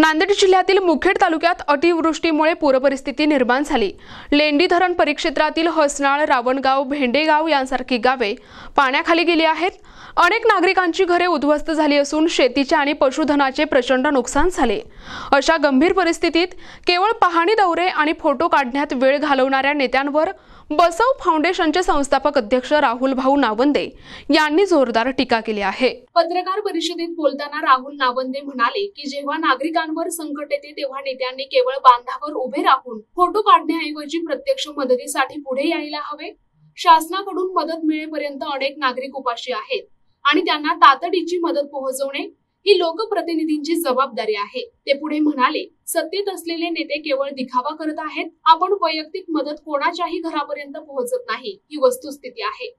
नांदेड जिल्ह्यातील मुखेड तालुक्यात अतिवृष्टीमुळे पूरपरिस्थिती निर्माण झाली। लेंडी धरण परिक्षेत्रातील हसनाळ, रावणगाव, भेंडेगाव यांसारखी गावे पाण्याखाली गेली आहेत। अनेक नागरिकांची घरे उद्ध्वस्त झाली असून शेतीचे आणि पशुधनाचे प्रचंड नुकसान झाले। अशा गंभीर परिस्थितीत केवळ पाहणी दौरे आणि फोटो काढण्यात वेळ घालवणाऱ्या नेत्यांवर बसव फाउंडेशनचे संस्थापक अध्यक्ष राहुल भाऊ नावंदे यांनी जोरदार टीका केली आहे। पत्रकार परिषदेत बोलताना राहुल नावंदे म्हणाले की जेव्हा नागरिकांवर संकट येते तेव्हा नेत्यांनी केवळ बांधावर उभे राहून फोटो काढण्याऐवजी प्रत्यक्ष मदतीसाठी पुढे यायला हवे। शासनाकडून मदत मिळेपर्यंत अनेक नागरिक उपाशी आहेत आणि त्यांना तातडीची मदत पोहोचवणे ही लोकप्रतिनिधींची जबाबदारी आहे। ते पुढे म्हणाले, सत्तेत असलेले नेते केवळ दिखावा करत आहेत। आपण वैयक्तिक मदत कोणाच्याही घरापर्यंत पोहोचत नाही ही वस्तुस्थिती आहे।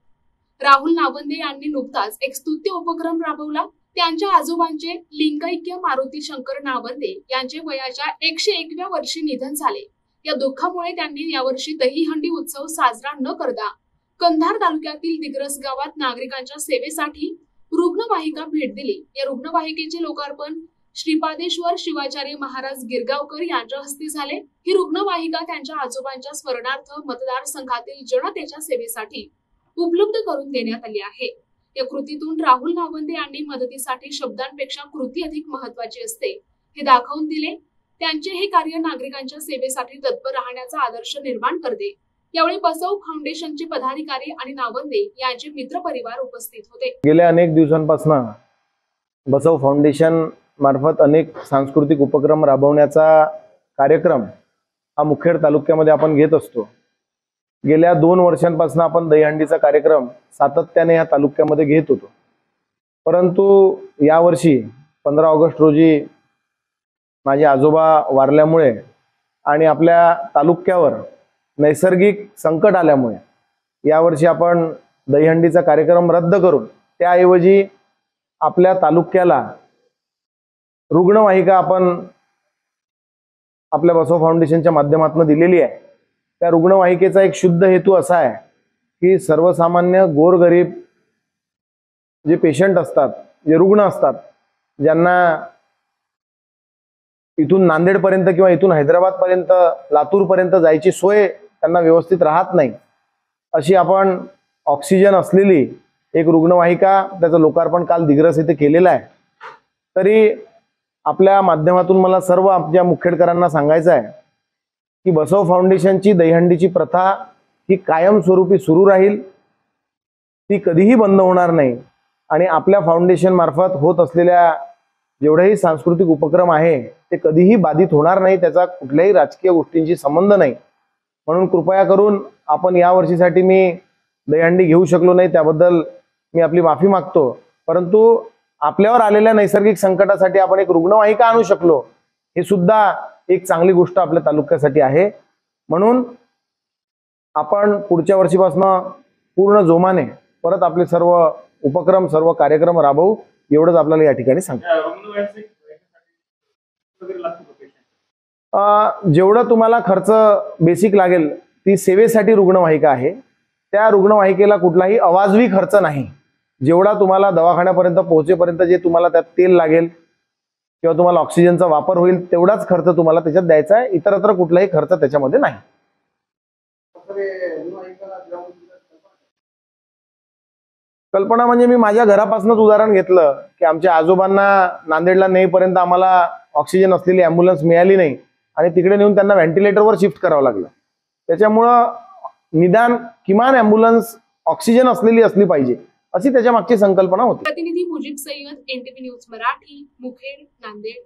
राहुल नावंदे यांनी नुकताच एक स्तुत्य उपक्रम राबवला। त्यांच्या आजोबांचे लिंगैक्य मारुती शंकर नावंदे यांचे वयाच्या 101व्या वर्षी निधन झाले। या दुःखामुळे त्यांनी यावर्षी दहीहंडी उत्सव साजरा न करता कंधार तालुक्यातील दिग्रस गावात नागरिकांच्या सेवेसाठी रुग्णवाहिका भेट दिली। या रुग्णवाहिकेचे लोकार्पण श्रीपादेश्वर शिवाचार्य महाराज गिरगावकर यांच्या हस्ते झाले। ही रुग्णवाहिका त्यांच्या आजोबांच्या स्मरणार्थ मतदारसंघातील जनतेच्या सेवेसाठी उपलब्ध करून देण्यात आली आहे। या कृतीतून राहुल नावंदे यांनी मदतीसाठी शब्दांपेक्षा कृती अधिक महत्त्वाची असते हे दाखवून दिले। त्यांचे हे कार्य नागरिकांच्या सेवेसाठी तत्पर राहण्याचा आदर्श निर्माण करते। यावेळी बसव फाउंडेशनचे पदाधिकारी आणि नावंदे यांचे मित्रपरिवार उपस्थित होते। गेल्या अनेक दिवसांपासून बसव फाउंडेशन मार्फत अनेक सांस्कृतिक उपक्रम राबवण्याचा कार्यक्रम हा मुखेड तालुक्यामध्ये आपण घेत असतो। गेल्या 2 वर्षांपासून आपण दहीहंडीचा कार्यक्रम सातत्याने या तालुक्यामध्ये घेत होतो, परंतु यावर्षी 15 ऑगस्ट रोजी माझे आजोबा वारल्यामुळे आणि आपल्या तालुक्यावर नैसर्गिक संकट आल्यामुळे यावर्षी आपण दहीहंडीचा कार्यक्रम रद्द करून त्याऐवजी आपल्या तालुक्याला रुग्णवाहिका आपण आपल्या बसव फाउंडेशनच्या माध्यमातून दिलेली आहे। त्या रुग्णवाहिकेचा एक शुद्ध हेतू असा आहे की सर्वसामान्य गोरगरीब जे पेशंट असतात, जे रुग्ण असतात, ज्यांना इथून नांदेड पर्यंत किंवा इथून हैदराबाद पर्यंत, लातूर पर्यंत जायची सोय त्यांना व्यवस्थित राहत नाही, अशी आपण ऑक्सिजन असलेली एक रुग्णवाहिका त्याचं लोकार्पण काल दिग्रस येथे केलेलं आहे। तरी आपल्या माध्यमातून मला सर्व आपल्या मुखेडकरांना सांगायचं आहे की बसव फाउंडेशनची दहीहंडीची प्रथा ही कायमस्वरूपी सुरू राहील, ती कधीही बंद होणार नाही आणि आपल्या फाउंडेशन मार्फत होत असलेल्या जेवढेही सांस्कृतिक उपक्रम आहे ते कधीही बाधित होणार नाही, त्याचा कुठल्याही राजकीय गोष्टींशी संबंध नाही। म्हणून कृपया करून आपण या वर्षीसाठी मी दहीहंडी घेऊ शकलो नाही त्याबद्दल मी आपली माफी मागतो, परंतु आपल्यावर आलेल्या नैसर्गिक संकटासाठी आपण एक रुग्णवाहिका आणू शकलो हे सुद्धा एक चांगली गोष्ट आपल्या तालुक्यासाठी आहे। म्हणून आपण पुढच्या वर्षीपासून पूर्ण जोमाने परत आपले सर्व उपक्रम, सर्व कार्यक्रम राबवू, एवढंच आपल्याला या ठिकाणी सांगतो। जेवढं तुम्हाला खर्च बेसिक लागेल ती सेवेसाठी रुग्णवाहिका आहे। त्या रुग्णवाहिकेला कुठलाही अवाजवी खर्च नाही। जेवढा तुम्हाला दवाखान्यापर्यंत पोहोचेपर्यंत जे तुम्हाला त्यात तेल लागेल किंवा तुम्हाला ऑक्सिजनचा वापर होईल तेवढाच खर्च तुम्हाला त्याच्यात द्यायचा आहे, इतरत्र कुठलाही खर्च त्याच्यामध्ये नाही। कल्पना म्हणजे मी माझ्या घरापासूनच उदाहरण घेतलं की आमच्या आजोबांना नांदेडला नेईपर्यंत आम्हाला ऑक्सिजन असलेली ॲम्ब्युलन्स मिळाली नाही आणि तिकडे नेऊन त्यांना व्हेंटिलेटरवर शिफ्ट करावं लागलं। त्याच्यामुळं निदान किमान ॲम्ब्युलन्स ऑक्सिजन असलेली असली पाहिजे अशी त्याच्या मागची संकल्पना होती। प्रतिनिधी मुजीब सय्यद, NTV न्यूज मराठी, मुखेड, नांदेड।